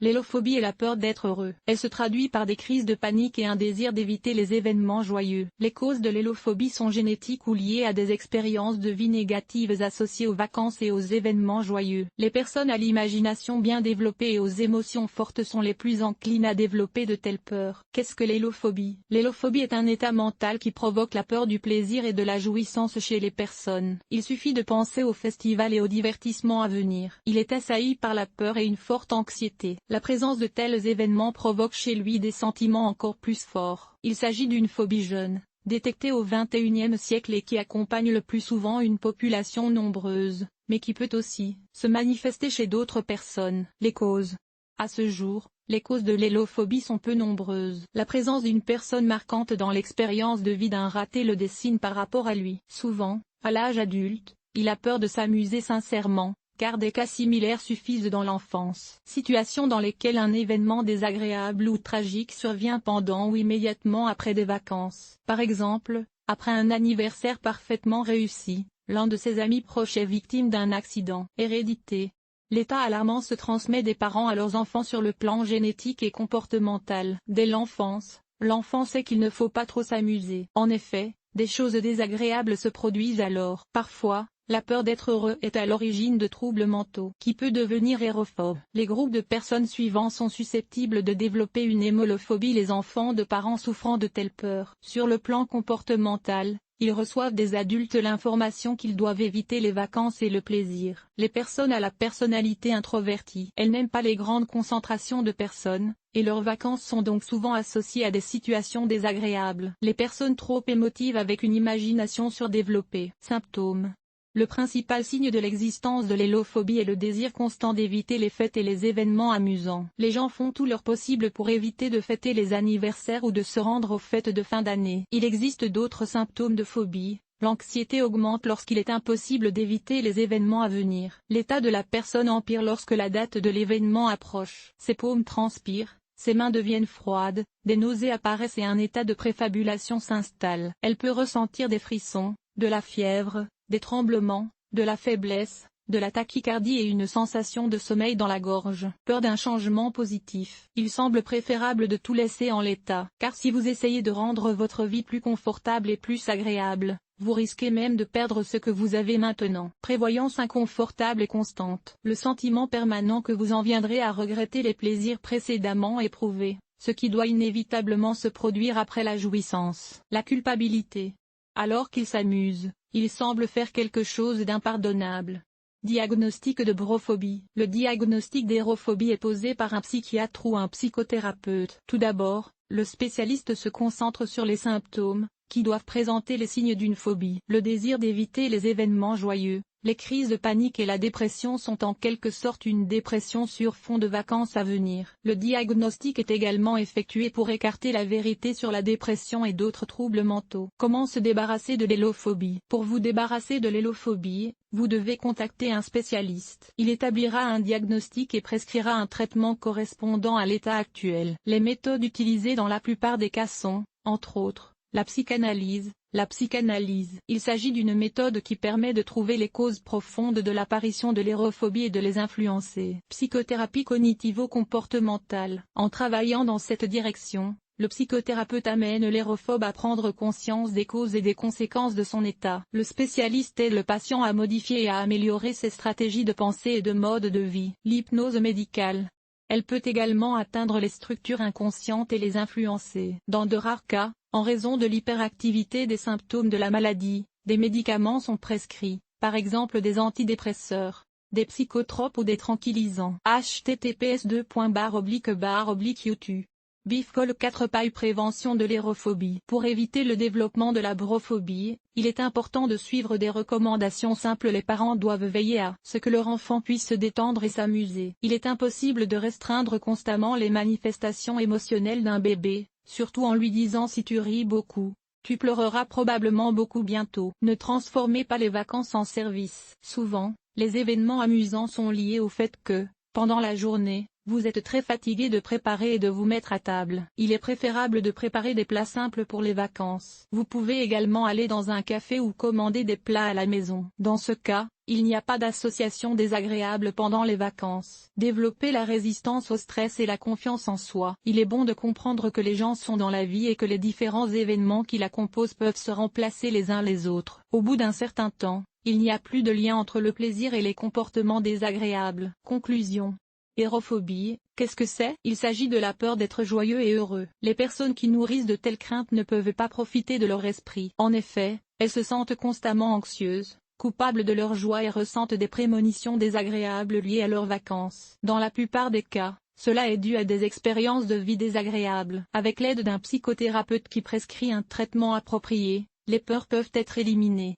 L'élophobie est la peur d'être heureux. Elle se traduit par des crises de panique et un désir d'éviter les événements joyeux. Les causes de l'élophobie sont génétiques ou liées à des expériences de vie négatives associées aux vacances et aux événements joyeux. Les personnes à l'imagination bien développée et aux émotions fortes sont les plus enclines à développer de telles peurs. Qu'est-ce que l'élophobie? L'élophobie est un état mental qui provoque la peur du plaisir et de la jouissance chez les personnes. Il suffit de penser aux festivals et aux divertissements à venir. Il est assailli par la peur et une forte anxiété. La présence de tels événements provoque chez lui des sentiments encore plus forts. Il s'agit d'une phobie jeune, détectée au XXIe siècle et qui accompagne le plus souvent une population nombreuse, mais qui peut aussi se manifester chez d'autres personnes. Les causes. À ce jour, les causes de l'élophobie sont peu nombreuses. La présence d'une personne marquante dans l'expérience de vie d'un raté le dessine par rapport à lui. Souvent, à l'âge adulte, il a peur de s'amuser sincèrement, car des cas similaires suffisent dans l'enfance. Situations dans lesquelles un événement désagréable ou tragique survient pendant ou immédiatement après des vacances. Par exemple, après un anniversaire parfaitement réussi, l'un de ses amis proches est victime d'un accident. Hérédité. L'état alarmant se transmet des parents à leurs enfants sur le plan génétique et comportemental. Dès l'enfance, l'enfant sait qu'il ne faut pas trop s'amuser. En effet, des choses désagréables se produisent alors. Parfois, la peur d'être heureux est à l'origine de troubles mentaux qui peut devenir hérophobe. Les groupes de personnes suivants sont susceptibles de développer une hémolophobie. Les enfants de parents souffrant de telle peur. Sur le plan comportemental, ils reçoivent des adultes l'information qu'ils doivent éviter les vacances et le plaisir. Les personnes à la personnalité introvertie. Elles n'aiment pas les grandes concentrations de personnes, et leurs vacances sont donc souvent associées à des situations désagréables. Les personnes trop émotives avec une imagination surdéveloppée. Symptômes. Le principal signe de l'existence de l'élophobie est le désir constant d'éviter les fêtes et les événements amusants. Les gens font tout leur possible pour éviter de fêter les anniversaires ou de se rendre aux fêtes de fin d'année. Il existe d'autres symptômes de phobie. L'anxiété augmente lorsqu'il est impossible d'éviter les événements à venir. L'état de la personne empire lorsque la date de l'événement approche. Ses paumes transpirent, ses mains deviennent froides, des nausées apparaissent et un état de préfabulation s'installe. Elle peut ressentir des frissons, de la fièvre, des tremblements, de la faiblesse, de la tachycardie et une sensation de sommeil dans la gorge. Peur d'un changement positif. Il semble préférable de tout laisser en l'état, car si vous essayez de rendre votre vie plus confortable et plus agréable, vous risquez même de perdre ce que vous avez maintenant. Prévoyance inconfortable et constante. Le sentiment permanent que vous en viendrez à regretter les plaisirs précédemment éprouvés, ce qui doit inévitablement se produire après la jouissance. La culpabilité. Alors qu'il s'amuse, il semble faire quelque chose d'impardonnable. Diagnostic de brophobie. Le diagnostic d'érophobie est posé par un psychiatre ou un psychothérapeute. Tout d'abord, le spécialiste se concentre sur les symptômes, qui doivent présenter les signes d'une phobie. Le désir d'éviter les événements joyeux, les crises de panique et la dépression sont en quelque sorte une dépression sur fond de vacances à venir. Le diagnostic est également effectué pour écarter la vérité sur la dépression et d'autres troubles mentaux. Comment se débarrasser de l'élophobie? Pour vous débarrasser de l'élophobie, vous devez contacter un spécialiste. Il établira un diagnostic et prescrira un traitement correspondant à l'état actuel. Les méthodes utilisées dans la plupart des cas sont, entre autres, la psychanalyse. Il s'agit d'une méthode qui permet de trouver les causes profondes de l'apparition de l'érophobie et de les influencer. Psychothérapie cognitivo-comportementale. En travaillant dans cette direction, le psychothérapeute amène l'érophobe à prendre conscience des causes et des conséquences de son état. Le spécialiste aide le patient à modifier et à améliorer ses stratégies de pensée et de mode de vie. L'hypnose médicale. Elle peut également atteindre les structures inconscientes et les influencer. Dans de rares cas, en raison de l'hyperactivité des symptômes de la maladie, des médicaments sont prescrits, par exemple des antidépresseurs, des psychotropes ou des tranquillisants. https://youtube. Bifcol 4 pailles. Prévention de l'érophobie. Pour éviter le développement de la brophobie, il est important de suivre des recommandations simples. Les parents doivent veiller à ce que leur enfant puisse se détendre et s'amuser. Il est impossible de restreindre constamment les manifestations émotionnelles d'un bébé, surtout en lui disant si tu ris beaucoup, tu pleureras probablement beaucoup bientôt. Ne transformez pas les vacances en service. Souvent, les événements amusants sont liés au fait que, pendant la journée, Vous êtes très fatigué de préparer et de vous mettre à table. Il est préférable de préparer des plats simples pour les vacances. Vous pouvez également aller dans un café ou commander des plats à la maison. Dans ce cas, il n'y a pas d'association désagréable pendant les vacances. Développer la résistance au stress et la confiance en soi. Il est bon de comprendre que les gens sont dans la vie et que les différents événements qui la composent peuvent se remplacer les uns les autres. Au bout d'un certain temps, il n'y a plus de lien entre le plaisir et les comportements désagréables. Conclusion. Hérophobie, qu'est-ce que c'est? Il s'agit de la peur d'être joyeux et heureux. Les personnes qui nourrissent de telles craintes ne peuvent pas profiter de leur esprit. En effet, elles se sentent constamment anxieuses, coupables de leur joie et ressentent des prémonitions désagréables liées à leurs vacances. Dans la plupart des cas, cela est dû à des expériences de vie désagréables. Avec l'aide d'un psychothérapeute qui prescrit un traitement approprié, les peurs peuvent être éliminées.